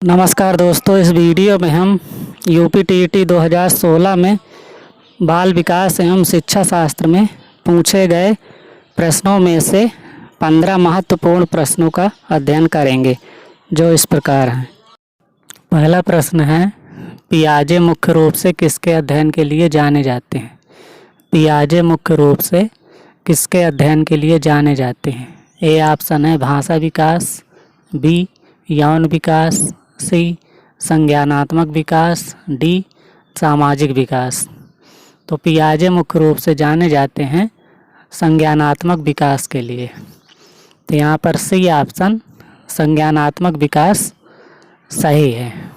नमस्कार दोस्तों, इस वीडियो में हम यूपी-टीईटी 2016 में बाल विकास एवं शिक्षा शास्त्र में पूछे गए प्रश्नों में से 15 महत्वपूर्ण प्रश्नों का अध्ययन करेंगे, जो इस प्रकार हैं। पहला प्रश्न है, पियाजे मुख्य रूप से किसके अध्ययन के लिए जाने जाते हैं? पियाजे मुख्य रूप से किसके अध्ययन के लिए जाने जाते हैं? ए ऑप्शन है भाषा विकास, बी यौन विकास, सी संज्ञानात्मक विकास, डी सामाजिक विकास। तो पियाजे मुख्य रूप से जाने जाते हैं संज्ञानात्मक विकास के लिए। तो यहाँ पर सी ऑप्शन संज्ञानात्मक विकास सही है।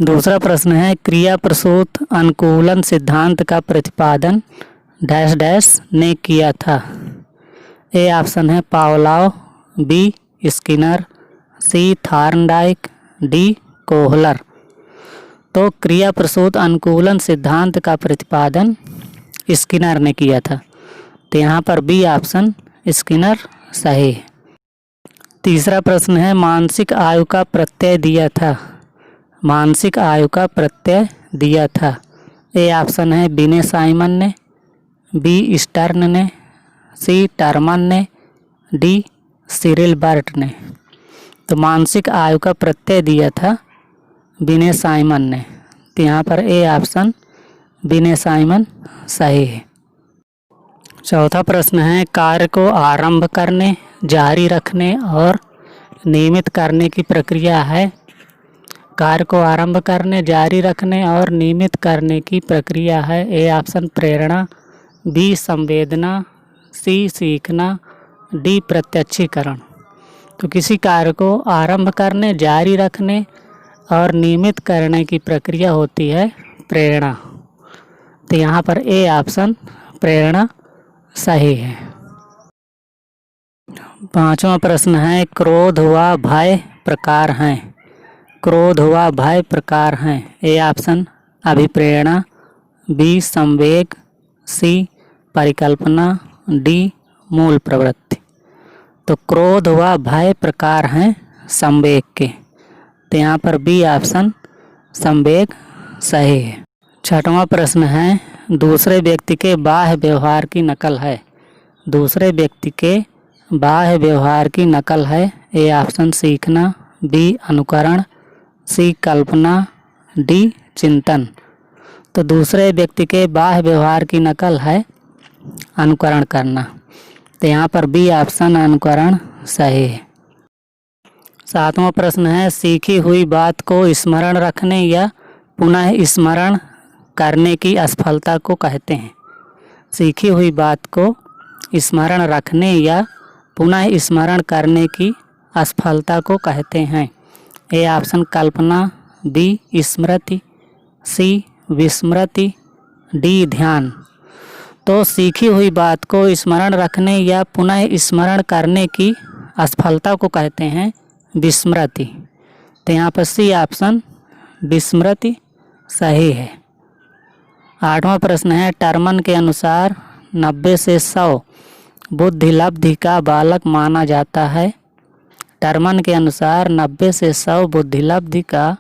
दूसरा प्रश्न है, क्रिया प्रसूत अनुकूलन सिद्धांत का प्रतिपादन डैश डैश ने किया था? ए ऑप्शन है पावलोव, बी स्किनर, सी थॉर्नडाइक, डी कोहलर। तो क्रिया प्रसूत अनुकूलन सिद्धांत का प्रतिपादन स्किनर ने किया था। तो यहाँ पर बी ऑप्शन स्किनर सही है। तीसरा प्रश्न है, मानसिक आयु का प्रत्यय दिया था? मानसिक आयु का प्रत्यय दिया था? ए ऑप्शन है बिने साइमन ने, बी स्टर्न ने, सी टर्मन ने, डी सिरिल बर्ट ने। तो मानसिक आयु का प्रत्यय दिया था बिने साइमन ने। तो यहाँ पर ए ऑप्शन बिने साइमन सही है। चौथा प्रश्न है, कार्य को आरंभ करने, जारी रखने और नियमित करने की प्रक्रिया है? कार्य को आरंभ करने, जारी रखने और नियमित करने की प्रक्रिया है। ए ऑप्शन प्रेरणा, बी संवेदना, सी सीखना, डी प्रत्यक्षीकरण। तो किसी कार्य को आरंभ करने, जारी रखने और नियमित करने की प्रक्रिया होती है प्रेरणा। तो यहाँ पर ए ऑप्शन प्रेरणा सही है। पांचवा प्रश्न है, क्रोध व भय प्रकार हैं? क्रोध व भय प्रकार हैं। ए ऑप्शन अभिप्रेरणा, बी संवेग, सी परिकल्पना, डी मूल प्रवृत्ति। तो क्रोध व भय प्रकार हैं संवेग के। तो यहाँ पर बी ऑप्शन संवेग सही है। छठवां प्रश्न है, दूसरे व्यक्ति के बाह्य व्यवहार की नकल है? दूसरे व्यक्ति के बाह्य व्यवहार की नकल है। ए ऑप्शन सीखना, बी अनुकरण, सी कल्पना, डी चिंतन। तो दूसरे व्यक्ति के बाह्य व्यवहार की नकल है अनुकरण करना। तो यहाँ पर बी ऑप्शन अनुकरण सही है। सातवां प्रश्न है, सीखी हुई बात को स्मरण रखने या पुनः स्मरण करने की असफलता को कहते हैं? सीखी हुई बात को स्मरण रखने या पुनः स्मरण करने की असफलता को कहते हैं। ए ऑप्शन कल्पना, बी स्मृति, सी विस्मृति, डी ध्यान। तो सीखी हुई बात को स्मरण रखने या पुनः स्मरण करने की असफलता को कहते हैं विस्मृति। तो यहाँ पर सी ऑप्शन विस्मृति सही है। आठवां प्रश्न है, टर्मन के अनुसार 90 से 100 बुद्धिलब्धि का बालक माना जाता है? टर्मन के अनुसार 90 से 100 बुद्धिलब्धि का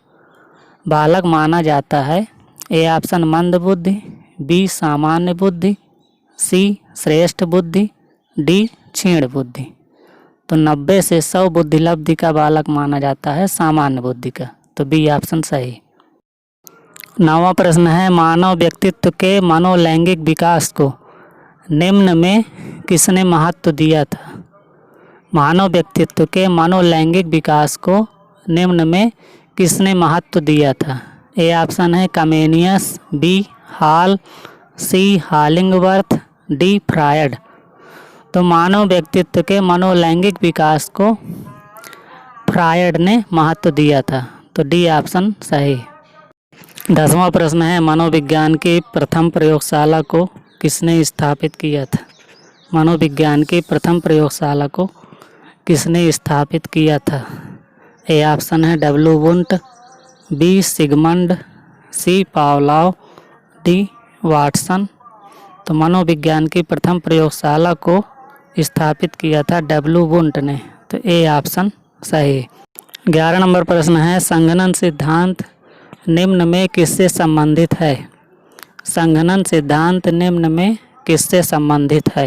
बालक माना जाता है। ए ऑप्शन मंद बुद्धि, बी सामान्य बुद्धि, सी श्रेष्ठ बुद्धि, डी क्षीण बुद्धि। तो 90 से 100 बुद्धिलब्धि का बालक माना जाता है सामान्य बुद्धि का। तो बी ऑप्शन सही। नौवां प्रश्न है, मानव व्यक्तित्व के मनोलैंगिक विकास को निम्न में किसने महत्व दिया था? मानव व्यक्तित्व के मनोलैंगिक विकास को निम्न में किसने महत्व दिया था? ए ऑप्शन है कमेनियस, बी हॉल, सी हॉलिंगवर्थ, डी फ्रायड। तो मानव व्यक्तित्व के मनोलैंगिक विकास को फ्रायड ने महत्व दिया था। तो डी ऑप्शन सही। 10वां प्रश्न है, मनोविज्ञान की प्रथम प्रयोगशाला को किसने स्थापित किया था? मनोविज्ञान की प्रथम प्रयोगशाला को किसने स्थापित किया था? ए ऑप्शन है W Wundt, B Sigmund, C Pavlov, D Watson. तो मनोविज्ञान की प्रथम प्रयोगशाला को स्थापित किया था डब्ल्यू वुंट ने। तो ए ऑप्शन सही। 11 नंबर प्रश्न है, संघनन सिद्धांत निम्न में किससे संबंधित है? संघनन सिद्धांत निम्न में किससे संबंधित है?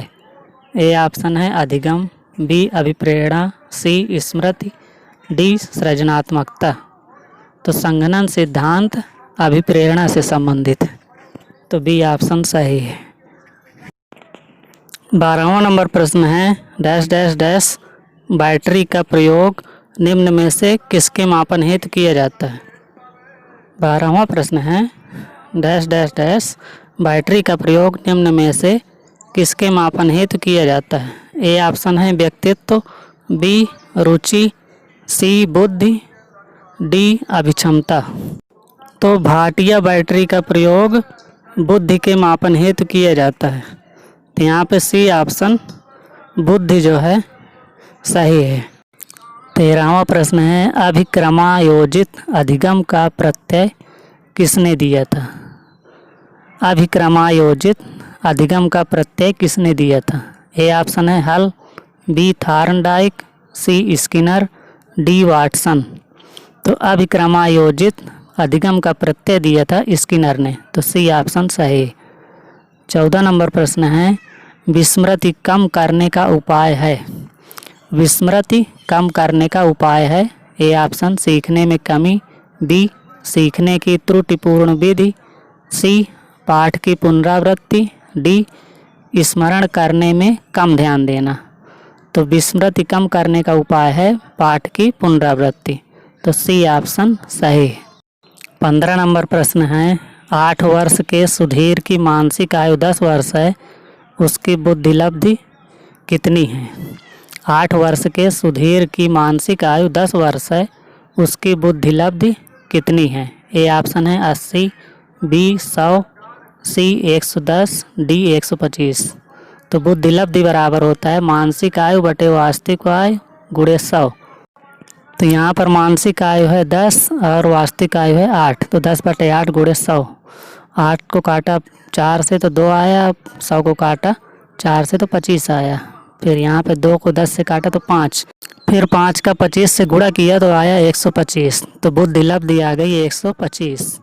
ए ऑप्शन है अधिगम, बी अभिप्रेरणा, सी स्मृति, डी सृजनात्मकता। तो संघनन सिद्धांत अभिप्रेरणा से संबंधित है, तो बी ऑप्शन सही है। 12वां नंबर प्रश्न है, डैश डैश डैश बैटरी का प्रयोग निम्न में से किसके मापन हेतु किया जाता है? 12वां प्रश्न है, डैश डैश डैश बैटरी का प्रयोग निम्न में से किसके मापन हेतु किया जाता है? ए ऑप्शन है व्यक्तित्व, बी रुचि, सी बुद्धि, डी अभिक्षमता। तो भाटिया बैटरी का प्रयोग बुद्धि के मापन हेतु किया जाता है, तो यहाँ पे सी ऑप्शन बुद्धि जो है सही है। 13वां प्रश्न है, अभिक्रमायोजित अधिगम का प्रत्यय किसने दिया था? अभिक्रमायोजित अधिगम का प्रत्यय किसने दिया था? ए ऑप्शन है हल, बी थार्नडाइक, सी स्किनर, डी वाटसन। तो अभिक्रमायोजित अधिगम का प्रत्यय दिया था स्किनर ने, तो सी ऑप्शन सही। 14 नंबर प्रश्न है, विस्मृति कम करने का उपाय है? विस्मृति कम करने का उपाय है, ए ऑप्शन सीखने में कमी, बी सीखने की त्रुटिपूर्ण विधि, सी पाठ की पुनरावृत्ति, डी स्मरण करने में कम ध्यान देना। तो विस्मृति कम करने का उपाय है पाठ की पुनरावृत्ति, तो सी ऑप्शन सही है। 15 नंबर प्रश्न है, 8 वर्ष के सुधीर की मानसिक आयु 10 वर्ष है, उसकी बुद्धि लब्धि कितनी है? 8 वर्ष के सुधीर की मानसिक आयु 10 वर्ष है, उसकी बुद्धि लब्धि कितनी है? ए ऑप्शन है 80, बी 100, सी 110, डी 125। तो बुद्धि लब्धि बराबर होता है मानसिक आयु बटे वास्तविक आयु गुणे 100। तो यहाँ पर मानसिक आयु है 10 और वास्तविक आयु है 8, तो 10 बटे 8 गुणे 100। 8 को काटा 4 से तो 2 आया, 100 को काटा 4 से तो 25 आया, फिर यहाँ पे 2 को 10 से काटा तो 5, फिर 5 का 25 से गुणा किया तो आया 125। तो बुद्धि लब्धि आ गई 125।